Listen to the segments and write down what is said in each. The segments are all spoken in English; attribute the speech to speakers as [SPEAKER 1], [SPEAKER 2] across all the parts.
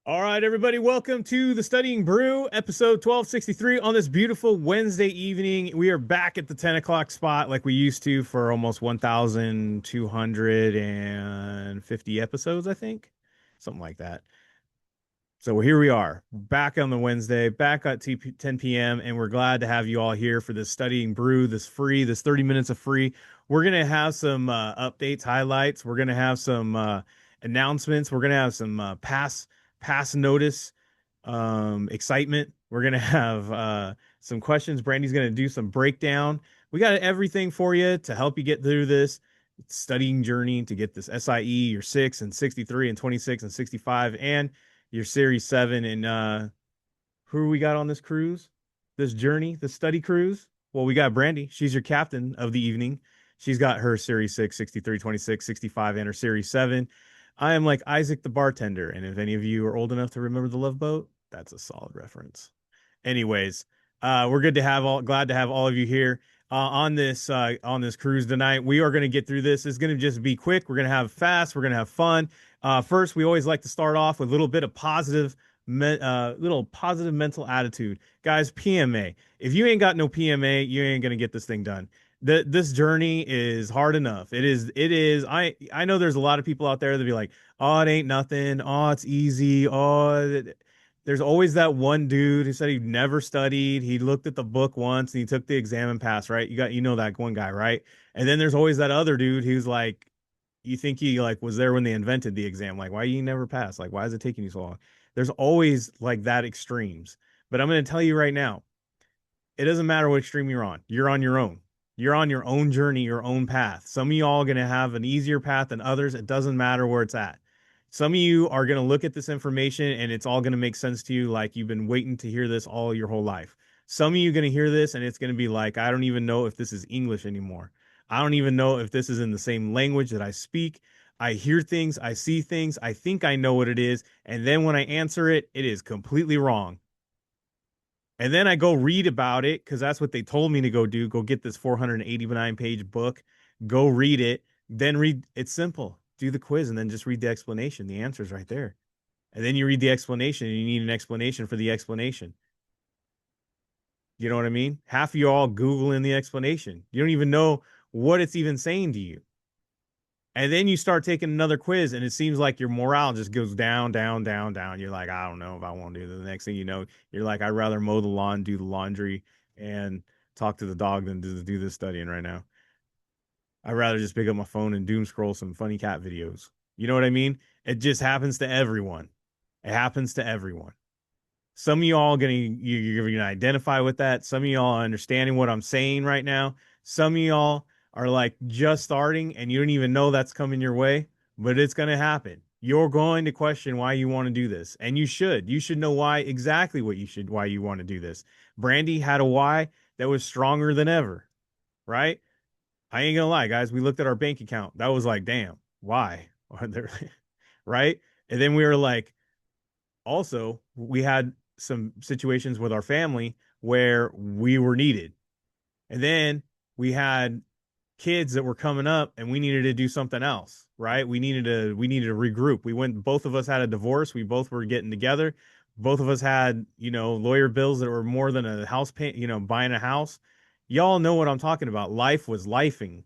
[SPEAKER 1] All right, everybody, welcome to the Studying Brew, episode 1263 on this beautiful Wednesday evening. We are back at the 10 o'clock spot like we used to for almost 1,250 episodes, I think. Something like that. So here we are, back on the Wednesday, back at 10 p.m., and we're glad to have you all here for this Studying Brew, this 30 minutes of free. We're going to have some updates, highlights. We're going to have some announcements. We're going to have some pass notice excitement. We're going to have some questions. Brandy's going to do some breakdown. We got everything for you to help you get through this studying journey to get this SIE, your 6 and 63 and 26 and 65, and your Series 7. And who we got on this cruise, this journey, this study cruise? Well, we got Brandi. She's your captain of the evening. She's got her Series 6, 63, 26, 65, and her Series 7. I am like Isaac the bartender. And if any of you are old enough to remember the Love Boat, that's a solid reference. Anyways, we're glad to have all of you here on this cruise tonight. We are going to get through this. It's going to just be quick. We're going to have fast. We're going to have fun. First, we always like to start off with a little bit of little positive mental attitude. Guys, PMA. If you ain't got no PMA, you ain't gonna get this thing done. This journey is hard enough. It is. I know there's a lot of people out there that be like, oh, it ain't nothing. Oh, it's easy. There's always that one dude who said he never studied. He looked at the book once and he took the exam and passed, right? You know that one guy, right? And then there's always that other dude who's like, you think he like was there when they invented the exam. Like, why you never pass? Like, why is it taking you so long? There's always like that extremes. But I'm going to tell you right now, it doesn't matter what extreme you're on. You're on your own. You're on your own journey, your own path. Some of y'all are going to have an easier path than others. It doesn't matter where it's at. Some of you are going to look at this information and it's all going to make sense to you like you've been waiting to hear this all your whole life. Some of you are going to hear this and it's going to be like, I don't even know if this is English anymore. I don't even know if this is in the same language that I speak. I hear things, I see things, I think I know what it is. And then when I answer it, it is completely wrong. And then I go read about it because that's what they told me to go do. Go get this 489-page book, go read it, then read. It's simple. Do the quiz and then just read the explanation. The answer's right there. And then you read the explanation and you need an explanation for the explanation. You know what I mean? Half of you all Googling the explanation. You don't even know what it's even saying to you. And then you start taking another quiz, and it seems like your morale just goes down, down, down, down. You're like, I don't know if I want to do this. The next thing you know, you're like, I'd rather mow the lawn, do the laundry, and talk to the dog than do this studying right now. I'd rather just pick up my phone and doom scroll some funny cat videos. You know what I mean? It just happens to everyone. It happens to everyone. Some of y'all you're gonna identify with that. Some of y'all are understanding what I'm saying right now. Some of y'all are like just starting and you don't even know that's coming your way, but it's gonna happen. You're going to question why you want to do this, and you should. You should know why you want to do this. Brandi had a why that was stronger than ever, right? I ain't gonna lie, guys. We looked at our bank account. That was like, damn, why? Right? And then we were like, also, we had some situations with our family where we were needed. And then we had kids that were coming up and we needed to do something else, right? We needed to regroup. Both of us had a divorce. We both were getting together. Both of us had, lawyer bills that were more than a house pay, buying a house. Y'all know what I'm talking about. Life was lifing.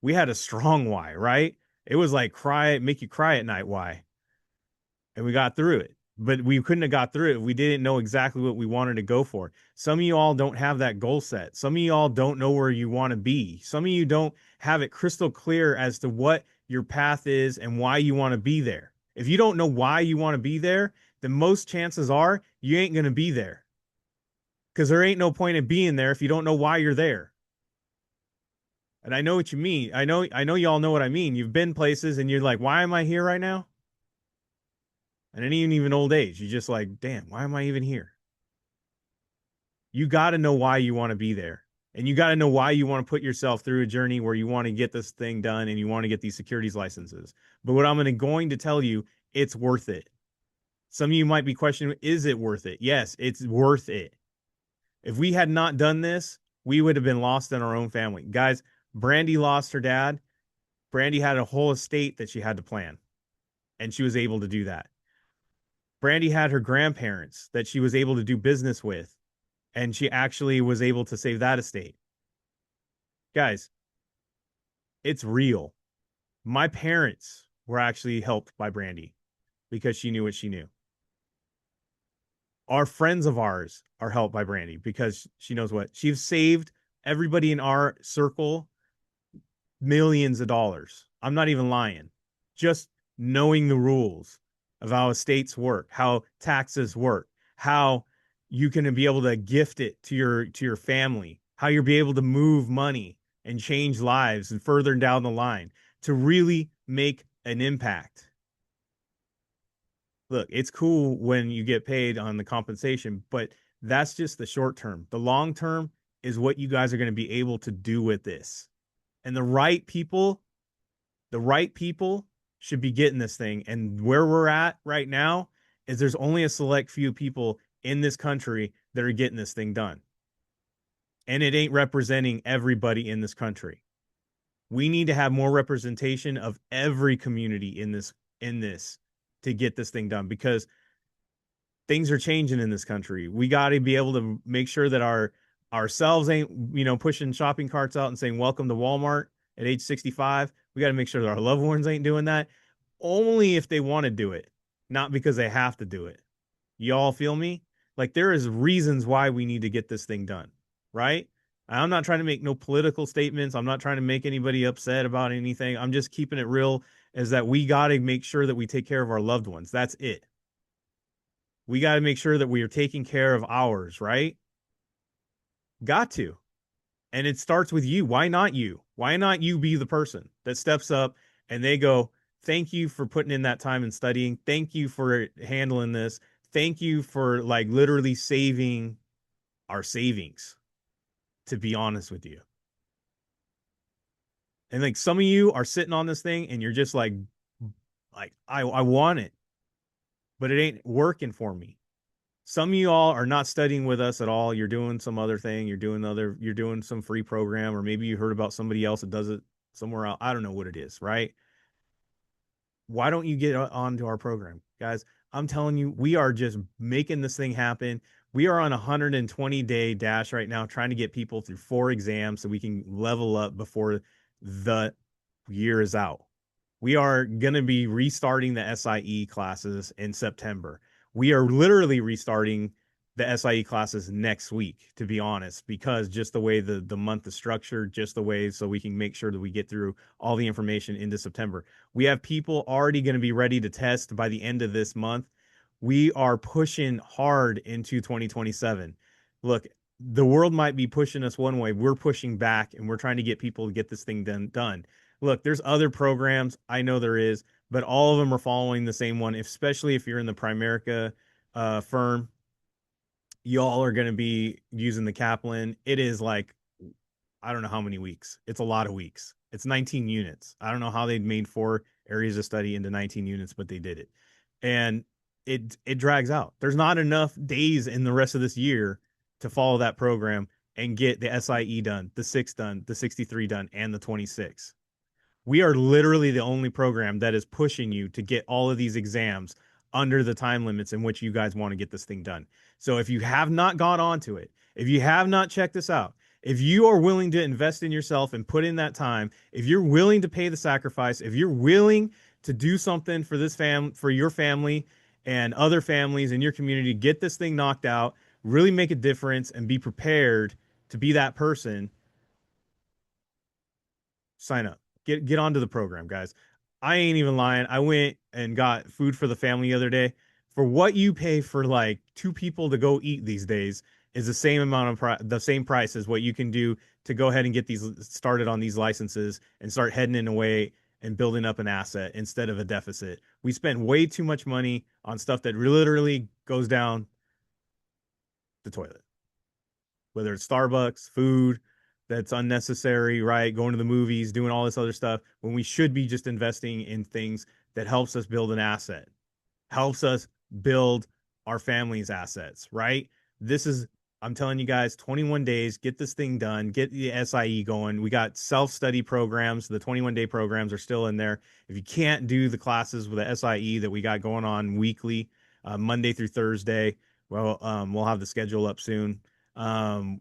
[SPEAKER 1] We had a strong why, right? It was like make you cry at night why. And we got through it. But we couldn't have got through it if we didn't know exactly what we wanted to go for. Some of you all don't have that goal set. Some of you all don't know where you want to be. Some of you don't have it crystal clear as to what your path is and why you want to be there. If you don't know why you want to be there, then most chances are you ain't going to be there. Because there ain't no point in being there if you don't know why you're there. And I know what you mean. I know y'all know what I mean. You've been places and you're like, why am I here right now? And even old age, you're just like, damn, why am I even here? You got to know why you want to be there. And you got to know why you want to put yourself through a journey where you want to get this thing done and you want to get these securities licenses. But what I'm going to tell you, it's worth it. Some of you might be questioning, is it worth it? Yes, it's worth it. If we had not done this, we would have been lost in our own family. Guys, Brandi lost her dad. Brandi had a whole estate that she had to plan, and she was able to do that. Brandi had her grandparents that she was able to do business with, and she actually was able to save that estate. Guys, it's real. My parents were actually helped by Brandi because she knew what she knew. Our friends of ours are helped by Brandi because she knows what she's saved everybody in our circle millions of dollars. I'm not even lying. Just knowing the rules of how estates work, how taxes work, how you can be able to gift it to your family, how you'll be able to move money and change lives and further down the line to really make an impact. Look, it's cool when you get paid on the compensation, but that's just the short term. The long term is what you guys are going to be able to do with this. And the right people should be getting this thing. And where we're at right now is there's only a select few people in this country that are getting this thing done. And it ain't representing everybody in this country. We need to have more representation of every community in this to get this thing done because things are changing in this country. We got to be able to make sure that ourselves ain't, pushing shopping carts out and saying welcome to Walmart at age 65. We got to make sure that our loved ones ain't doing that only if they want to do it, not because they have to do it. Y'all feel me? Like there is reasons why we need to get this thing done, right? I'm not trying to make no political statements. I'm not trying to make anybody upset about anything. I'm just keeping it real is that we got to make sure that we take care of our loved ones. That's it. We got to make sure that we are taking care of ours, right? Got to. And it starts with you. Why not you? Why not you be the person that steps up and they go, thank you for putting in that time and studying. Thank you for handling this. Thank you for like literally saving our savings, to be honest with you. And like some of you are sitting on this thing and you're just like I want it, but it ain't working for me. Some of you all are not studying with us at all. You're doing some other thing. You're doing some free program, or maybe you heard about somebody else that does it somewhere else. I don't know what it is, right? Why don't you get onto our program, guys? I'm telling you, we are just making this thing happen. We are on a 120-day dash right now, trying to get people through 4 exams so we can level up before the year is out. We are going to be restarting the SIE classes in September. We are literally restarting the SIE classes next week, to be honest, because just the way the month is structured, just the way so we can make sure that we get through all the information into September. We have people already going to be ready to test by the end of this month. We are pushing hard into 2027. Look, the world might be pushing us one way. We're pushing back and we're trying to get people to get this thing done. Look, there's other programs. I know there is, but all of them are following the same one, especially if you're in the Primerica firm. Y'all are going to be using the Kaplan. It is like, I don't know how many weeks. It's a lot of weeks. It's 19 units. I don't know how they made 4 areas of study into 19 units, but they did it. And it drags out. There's not enough days in the rest of this year to follow that program and get the SIE done, the 6 done, the 63 done, and the 26. We are literally the only program that is pushing you to get all of these exams under the time limits in which you guys want to get this thing done. So if you have not gone onto it, if you have not checked this out, if you are willing to invest in yourself and put in that time, if you're willing to pay the sacrifice, if you're willing to do something for for your family and other families in your community, get this thing knocked out, really make a difference and be prepared to be that person, sign up. Get onto the program, guys. I ain't even lying. I went and got food for the family the other day. For what you pay for like 2 people to go eat these days is the same amount of the same price as what you can do to go ahead and get these started on these licenses and start heading in a way and building up an asset instead of a deficit. We spend way too much money on stuff that literally goes down the toilet. Whether it's Starbucks, food, that's unnecessary, right? Going to the movies, doing all this other stuff when we should be just investing in things that helps us build an asset, helps us build our family's assets, right? This is, I'm telling you guys, 21 days, get this thing done, get the SIE going. We got self-study programs. The 21-day programs are still in there. If you can't do the classes with the SIE that we got going on weekly, Monday through Thursday. Well, we'll have the schedule up soon. Um,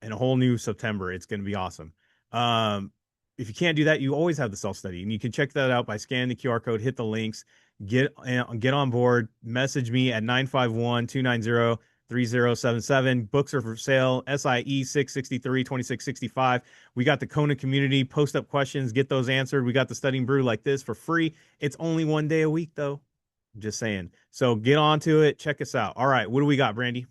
[SPEAKER 1] and a whole new September. It's going to be awesome. Um, if you can't do that, you always have the self study, and you can check that out by scanning the QR code, hit the links, get on board. Message me at 951-290-3077. Books are for sale. SIE 663-2665. We got the Kona community. Post up questions, get those answered. We got the Studying Brew like this for free. It's only 1 day a week though. Just saying. So get on to it. Check us out. All right, what do we got, Brandi?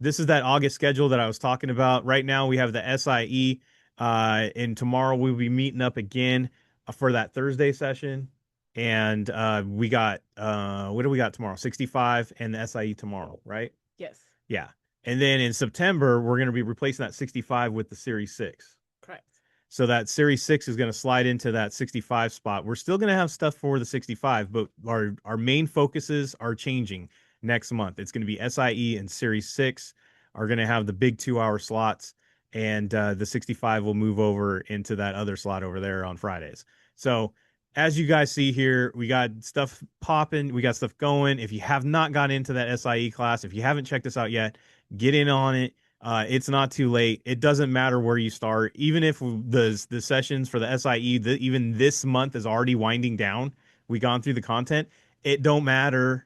[SPEAKER 1] This is that August schedule that I was talking about. Right now, we have the SIE, and tomorrow we'll be meeting up again for that Thursday session. And we got what do we got tomorrow? 65 and the SIE tomorrow, right?
[SPEAKER 2] Yes.
[SPEAKER 1] Yeah. And then in September, we're going to be replacing that 65 with the Series 6.
[SPEAKER 2] Correct.
[SPEAKER 1] So that Series 6 is going to slide into that 65 spot. We're still going to have stuff for the 65, but our main focuses are changing next month. It's going to be SIE and Series 6 are going to have the big 2 hour slots, and the 65 will move over into that other slot over there on Fridays. So as you guys see here, we got stuff popping, we got stuff going. If you have not got into that SIE class, if you haven't checked this out yet, get in on it. It's not too late. It doesn't matter where you start. Even if the sessions for the SIE, even this month is already winding down, we gone through the content. It don't matter.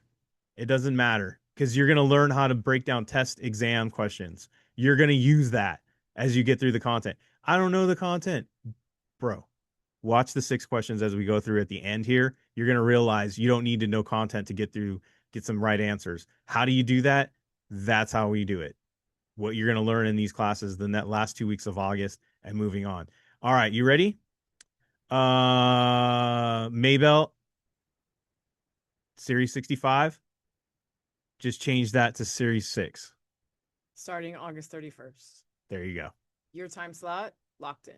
[SPEAKER 1] It doesn't matter because you're gonna learn how to break down test exam questions. You're gonna use that as you get through the content. I don't know the content, bro. Watch the 6 questions as we go through at the end here. You're gonna realize you don't need to know content to get some right answers. How do you do that? That's how we do it. What you're going to learn in these classes the last 2 weeks of August and moving on. All right, you ready? Maybell, Series 65. Just change that to Series 6.
[SPEAKER 2] Starting August 31st.
[SPEAKER 1] There you go.
[SPEAKER 2] Your time slot locked in.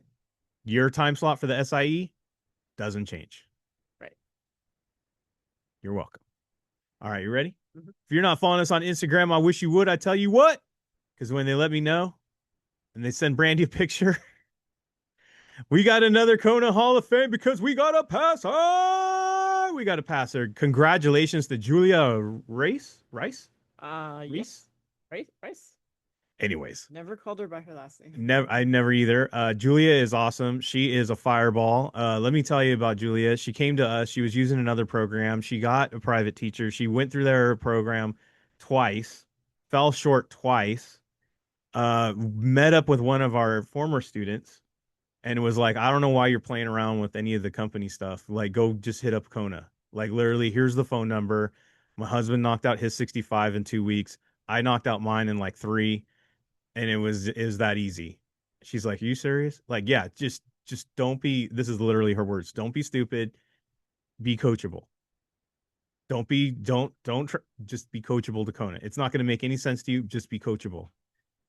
[SPEAKER 1] Your time slot for the SIE doesn't change.
[SPEAKER 2] Right.
[SPEAKER 1] You're welcome. All right, you ready?
[SPEAKER 2] Mm-hmm.
[SPEAKER 1] If you're not following us on Instagram, I wish you would. I tell you what, because when they let me know and they send Brandi a picture, we got another Kona Hall of Fame because we got a passer. We got a passer. Congratulations to Julia Rice.
[SPEAKER 2] Yes. Rice.
[SPEAKER 1] Anyways,
[SPEAKER 2] Never called her by her last name.
[SPEAKER 1] I never either. Julia is awesome. She is a fireball. Let me tell you about Julia. She came to us. She was using another program. She got a private teacher. She went through their program twice, fell short twice, met up with one of our former students, and it was like, I don't know why you're playing around with any of the company stuff. Like, go just hit up Kona. Like, literally, here's the phone number. My husband knocked out his 65 in 2 weeks. I knocked out mine in like 3, and it was that easy. She's like, are you serious? Like, yeah, just don't be. This is literally her words. Don't be stupid. Be coachable. Just be coachable to Kona. It's not going to make any sense to you. Just be coachable.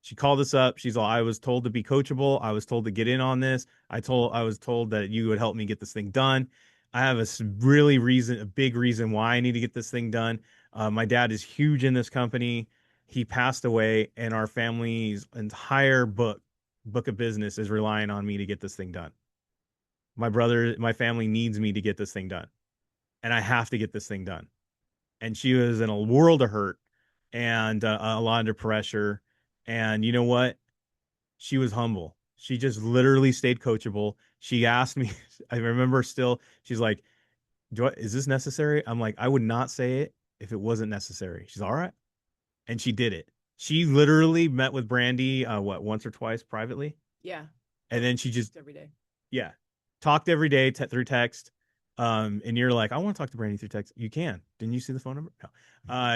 [SPEAKER 1] She called us up. She's all, I was told to be coachable. I was told to get in on this. I was told that you would help me get this thing done. I have a big reason why I need to get this thing done. My dad is huge in this company. He passed away, and our family's entire book of business is relying on me to get this thing done. My family needs me to get this thing done, and I have to get this thing done. And she was in a world of hurt and a lot under pressure. And you know what? She was humble. She just literally stayed coachable. She asked me, I remember still, she's like, is this necessary? I'm like, I would not say it if it wasn't necessary. She's all right. And she did it. She literally met with Brandi, once or twice privately?
[SPEAKER 2] Yeah.
[SPEAKER 1] And then she just,
[SPEAKER 2] every day.
[SPEAKER 1] Yeah, talked every day through text. And you're like, I want to talk to Brandi through text. You can. Didn't you see the phone number? No.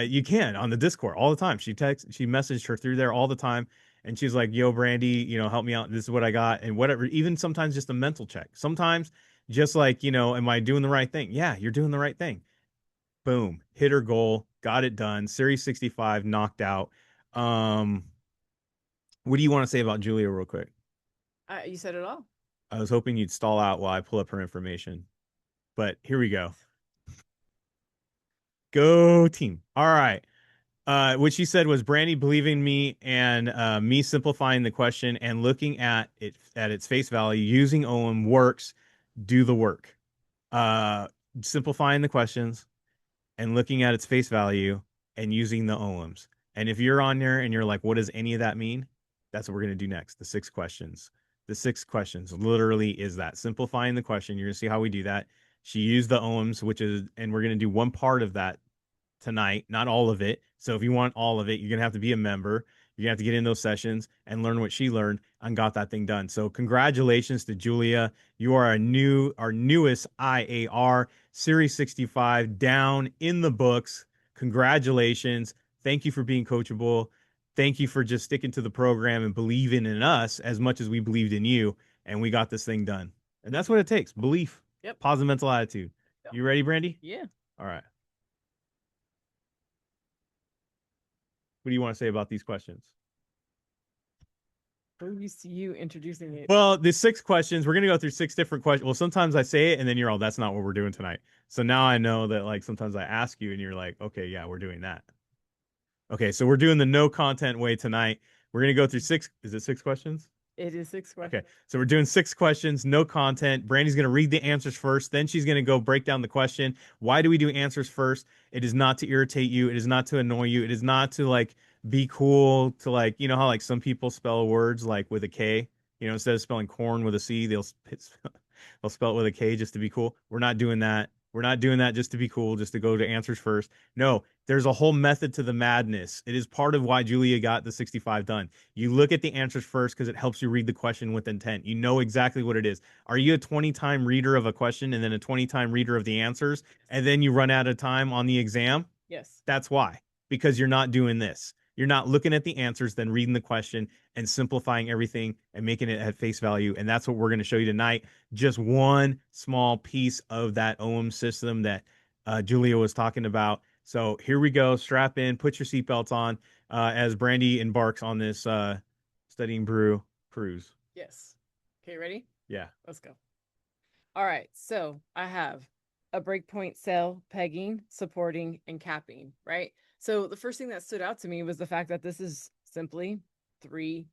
[SPEAKER 1] You can on the Discord all the time. She messaged her through there all the time. And she's like, yo, Brandi, help me out. This is what I got. And whatever, even sometimes just a mental check. Sometimes just like, am I doing the right thing? Yeah, you're doing the right thing. Boom. Hit her goal. Got it done. Series 65 knocked out. What do you want to say about Julia real quick?
[SPEAKER 2] You said it all.
[SPEAKER 1] I was hoping you'd stall out while I pull up her information. But here we go. Go team. All right. What she said was Brandi believing me and me simplifying the question and looking at it at its face value, using OM works, do the work. Simplifying the questions and looking at its face value and using the OMs. And if you're on there and you're like, what does any of that mean? That's what we're going to do next. The 6 questions. The 6 questions literally is that simplifying the question. You're going to see how we do that. She used the OMs, which is, and we're going to do one part of that tonight, not all of it. So if you want all of it, you're going to have to be a member. You're going to have to get in those sessions and learn what she learned and got that thing done. So congratulations to Julia. You are our newest IAR Series 65 down in the books. Congratulations. Thank you for being coachable. Thank you for just sticking to the program and believing in us as much as we believed in you. And we got this thing done. And that's what it takes. Belief.
[SPEAKER 2] Yep.
[SPEAKER 1] Positive mental attitude.
[SPEAKER 2] Yep.
[SPEAKER 1] You ready, Brandi?
[SPEAKER 2] Yeah.
[SPEAKER 1] All right. What do you want to say about these questions?
[SPEAKER 2] We're used to you introducing it.
[SPEAKER 1] Well, the 6 questions, we're going to go through 6 different questions. Well, sometimes I say it and then you're all, that's not what we're doing tonight. So now I know that like sometimes I ask you and you're like, okay, yeah, we're doing that. Okay, so we're doing the no content way tonight. We're going to go through is it 6 questions?
[SPEAKER 2] It is 6 questions.
[SPEAKER 1] Okay, so we're doing 6 questions, no content. Brandi's going to read the answers first. Then she's going to go break down the question. Why do we do answers first? It is not to irritate you. It is not to annoy you. It is not to like be cool to like, you know how like some people spell words like with a K, you know, instead of spelling corn with a C, they'll spell it with a K just to be cool. We're not doing that. We're not doing that just to be cool, just to go to answers first. No, there's a whole method to the madness. It is part of why Julia got the 65 done. You look at the answers first because it helps you read the question with intent. You know exactly what it is. Are you a 20-time reader of a question and then a 20-time reader of the answers, and then you run out of time on the exam?
[SPEAKER 2] Yes.
[SPEAKER 1] That's why. Because you're not doing this. You're not looking at the answers, then reading the question and simplifying everything and making it at face value. And that's what we're going to show you tonight. Just one small piece of that OM system that Julia was talking about. So here we go. Strap in, put your seatbelts on as Brandi embarks on this studying brew cruise.
[SPEAKER 2] Yes. Okay, ready?
[SPEAKER 1] Yeah.
[SPEAKER 2] Let's go. All right. So I have a breakpoint cell, pegging, supporting, and capping, right? So the first thing that stood out to me was the fact that this is simply 3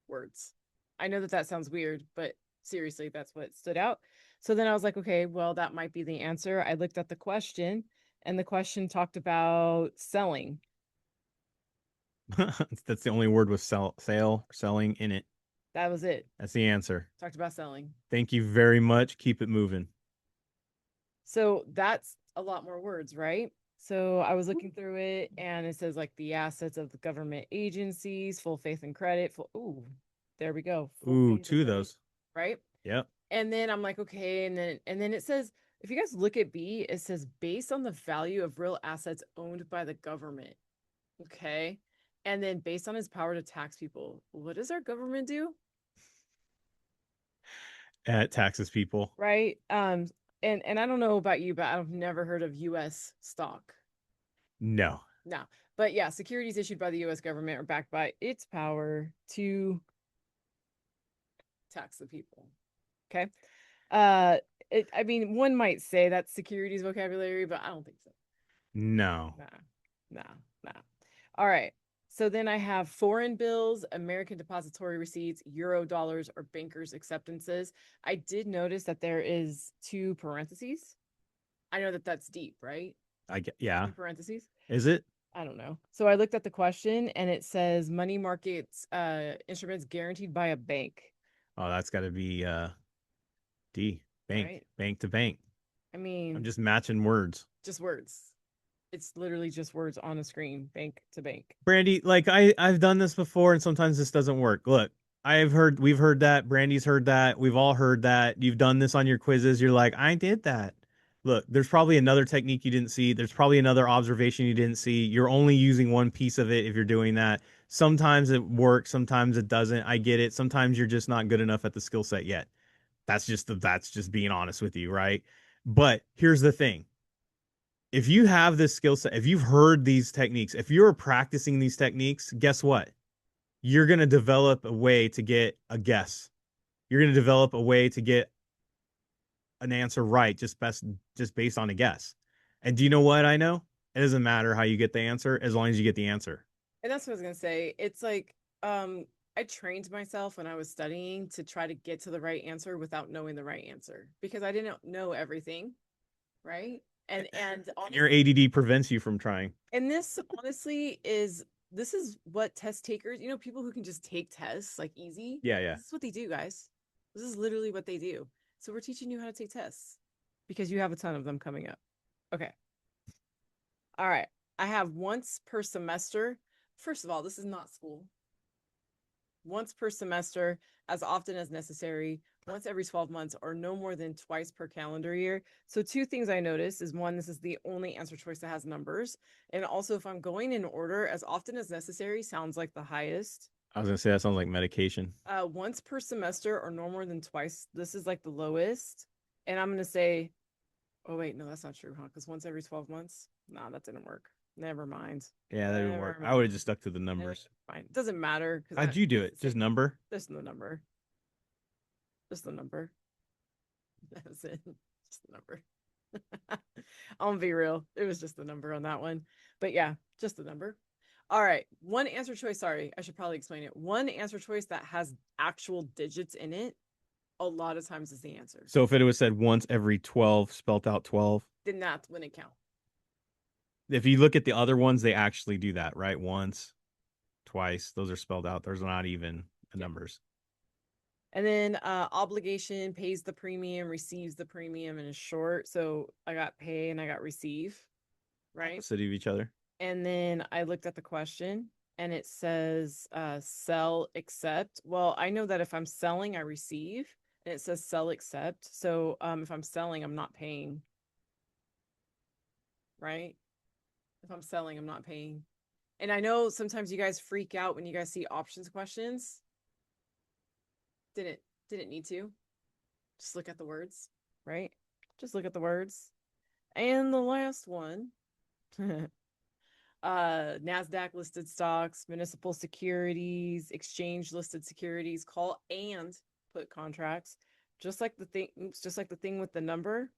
[SPEAKER 2] words. I know that that sounds weird, but seriously, that's what stood out. So then I was like, okay, well, that might be the answer. I looked at the question, and the question talked about selling.
[SPEAKER 1] That's the only word with selling in it.
[SPEAKER 2] That was it.
[SPEAKER 1] That's the answer.
[SPEAKER 2] Talked about selling.
[SPEAKER 1] Thank you very much. Keep it moving.
[SPEAKER 2] So that's a lot more words, right? So I was looking through it and it says like the assets of the government agencies, full faith and credit. Ooh, there we go.
[SPEAKER 1] Ooh, 2 of those.
[SPEAKER 2] Right?
[SPEAKER 1] Yep.
[SPEAKER 2] And then I'm like, okay, and then it says, if you guys look at B, it says based on the value of real assets owned by the government. Okay. And then based on his power to tax people. What does our government do?
[SPEAKER 1] It taxes people.
[SPEAKER 2] Right? And I don't know about you, but I've never heard of US stock.
[SPEAKER 1] No.
[SPEAKER 2] No. But yeah, securities issued by the US government are backed by its power to tax the people. Okay. I mean, one might say that's securities vocabulary, but I don't think so.
[SPEAKER 1] No.
[SPEAKER 2] Nah. All right. So then I have foreign bills, American depository receipts, euro dollars, or bankers' acceptances. I did notice that there is 2 parentheses. I know that that's deep, right?
[SPEAKER 1] Yeah.
[SPEAKER 2] 2 parentheses.
[SPEAKER 1] Is it?
[SPEAKER 2] I don't know. So I looked at the question and it says money markets instruments guaranteed by a bank.
[SPEAKER 1] Oh, that's got to be D. Bank.
[SPEAKER 2] Right?
[SPEAKER 1] Bank to bank.
[SPEAKER 2] I mean,
[SPEAKER 1] I'm just matching words.
[SPEAKER 2] just words. It's literally just words on a screen, bank to bank.
[SPEAKER 1] Brandi, like I've done this before and sometimes this doesn't work. Look, we've heard that, Brandi's heard that, we've all heard that. You've done this on your quizzes. You're like, I did that. Look, there's probably another technique you didn't see. There's probably another observation you didn't see. You're only using one piece of it if you're doing that. Sometimes it works, sometimes it doesn't. I get it. Sometimes you're just not good enough at the skill set yet. That's just being honest with you, right? But here's the thing. If you have this skill set, if you've heard these techniques, if you're practicing these techniques, guess what? You're going to develop a way to get a guess. You're going to develop a way to get an answer right just based on a guess. And do you know what I know? It doesn't matter how you get the answer as long as you get the answer.
[SPEAKER 2] And that's what I was going to say. It's like I trained myself when I was studying to try to get to the right answer without knowing the right answer because I didn't know everything, right? And
[SPEAKER 1] Your
[SPEAKER 2] honestly,
[SPEAKER 1] ADD prevents you from trying.
[SPEAKER 2] and this honestly is this is what test takers, people who can just take tests like easy.
[SPEAKER 1] Yeah, yeah.
[SPEAKER 2] This is what they do, guys. This is literally what they do. So we're teaching you how to take tests because you have a ton of them coming up. Okay. All right. I have once per semester. First of all, this is not school. Once per semester, as often as necessary, once every 12 months, or no more than twice per calendar year. So, two things I noticed is one, this is the only answer choice that has numbers. And also, if I'm going in order, as often as necessary sounds like the highest.
[SPEAKER 1] I was gonna say that sounds like medication.
[SPEAKER 2] Once per semester, or no more than twice, this is like the lowest. And I'm going to say, oh, wait, no, that's not true, huh? Because once every 12 months, nah, that didn't work. Never mind.
[SPEAKER 1] Yeah, that didn't work.
[SPEAKER 2] Never
[SPEAKER 1] I would have
[SPEAKER 2] mind.
[SPEAKER 1] just stuck to the numbers.
[SPEAKER 2] Fine. It doesn't matter because
[SPEAKER 1] How'd you do
[SPEAKER 2] it's
[SPEAKER 1] it?
[SPEAKER 2] the
[SPEAKER 1] Just
[SPEAKER 2] same.
[SPEAKER 1] number?
[SPEAKER 2] Just the number. Just the number. That's it. Just the number. I'm gonna be real. It was just the number on that one. But yeah, just the number. All right. One answer choice. Sorry, I should probably explain it. One answer choice that has actual digits in it, a lot of times is the answer.
[SPEAKER 1] So if it was said once every 12, spelt out 12.
[SPEAKER 2] Then that's when it counts.
[SPEAKER 1] If you look at the other ones, they actually do that, right? Once, twice. Those are spelled out. Those are not even the numbers.
[SPEAKER 2] And then obligation pays the premium, receives the premium, and is short. So I got pay and I got receive, right?
[SPEAKER 1] Opposite of each other.
[SPEAKER 2] And then I looked at the question and it says sell accept. Well, I know that if I'm selling, I receive, and it says sell accept. So if I'm selling, I'm not paying, right? If I'm selling, I'm not paying. And I know sometimes you guys freak out when you guys see options questions. Didn't need to. Just look at the words, right? Just look at the words. And the last one, NASDAQ listed stocks, municipal securities, exchange listed securities, call and put contracts. Just like the thing with the number,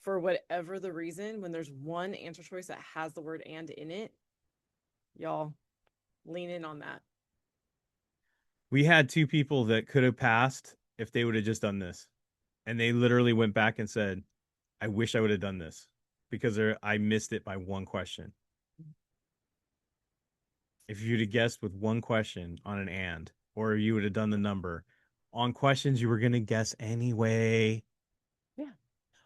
[SPEAKER 2] for whatever the reason, when there's one answer choice that has the word and in it, y'all lean in on that.
[SPEAKER 1] We had two people that could have passed if they would have just done this. And they literally went back and said, I wish I would have done this because I missed it by one question. If you'd have guessed with one question on an and, or you would have done the number on questions you were going to guess anyway,
[SPEAKER 2] Yeah.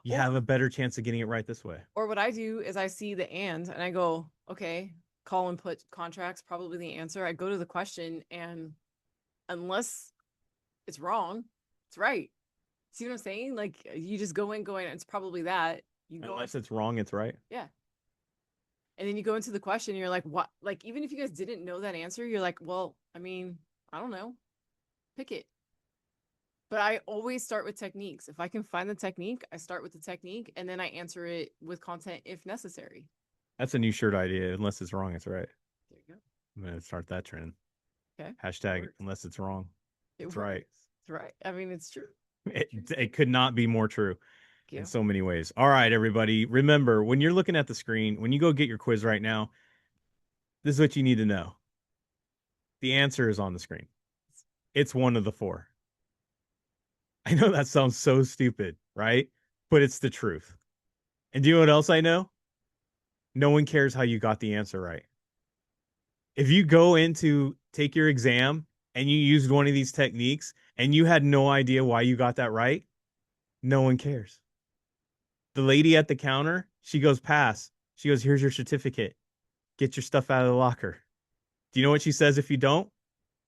[SPEAKER 1] you have a better chance of getting it right this way.
[SPEAKER 2] Or what I do is I see the and I go, okay, call and put contracts, probably the answer. I go to the question, and unless it's wrong, it's right. See what I'm saying? Like you just go in going, it's probably that. You go
[SPEAKER 1] Unless it's wrong, it's right.
[SPEAKER 2] Yeah. And then you go into the question, and you're like, what? Like, even if you guys didn't know that answer, you're like, well, I mean, I don't know. Pick it. But I always start with techniques. If I can find the technique, I start with the technique, and then I answer it with content if necessary.
[SPEAKER 1] That's a new shirt idea. Unless it's wrong, it's right.
[SPEAKER 2] There you go.
[SPEAKER 1] I'm going to start that trend.
[SPEAKER 2] Okay.
[SPEAKER 1] Hashtag unless it's wrong. It's right.
[SPEAKER 2] It's right. I mean, it's true.
[SPEAKER 1] It could not be more true
[SPEAKER 2] Yeah.
[SPEAKER 1] in so many ways. All right, everybody. Remember, when you're looking at the screen, when you go get your quiz right now, this is what you need to know. The answer is on the screen. It's one of the four. I know that sounds so stupid, right? But it's the truth. And do you know what else I know? No one cares how you got the answer right. If you go in to take your exam and you used one of these techniques and you had no idea why you got that right, no one cares. The lady at the counter, she goes, pass. She goes, here's your certificate. Get your stuff out of the locker. Do you know what she says if you don't?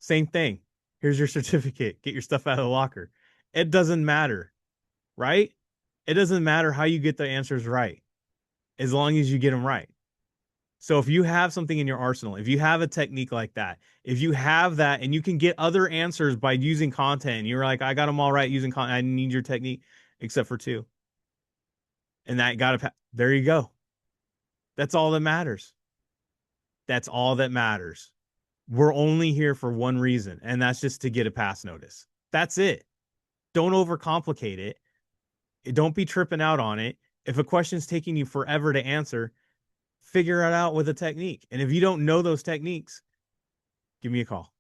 [SPEAKER 1] Same thing. Here's your certificate. Get your stuff out of the locker. It doesn't matter, right? It doesn't matter how you get the answers right, as long as you get them right. So if you have something in your arsenal, if you have a technique like that, if you have that and you can get other answers by using content, and you're like, I got them all right using content, I need your technique, except for two. And that got to, there you go. That's all that matters. That's all that matters. We're only here for one reason, and that's just to get a pass notice. That's it. Don't overcomplicate it. Don't be tripping out on it. If a question's taking you forever to answer, figure it out with a technique. And if you don't know those techniques, give me a call.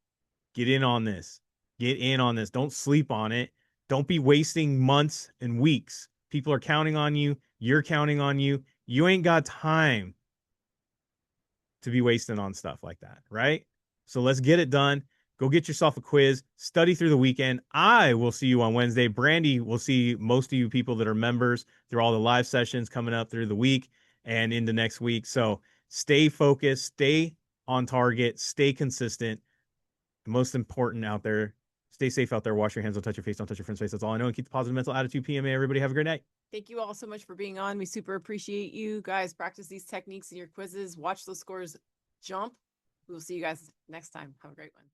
[SPEAKER 1] Get in on this. Get in on this. Don't sleep on it. Don't be wasting months and weeks. People are counting on you. You're counting on you. You ain't got time to be wasting on stuff like that, right? So let's get it done. Go get yourself a quiz, study through the weekend. I will see you on Wednesday. Brandi will see most of you people that are members through all the live sessions coming up through the week and into next week. So stay focused, stay on target, stay consistent. The most important out there, stay safe out there. Wash your hands, don't touch your face, don't touch your friend's face. That's all I know. And keep the positive mental attitude. PMA, everybody have a great night.
[SPEAKER 2] Thank you all so much for being on. We super appreciate you guys. Practice these techniques in your quizzes. Watch those scores jump. We will see you guys next time. Have a great one.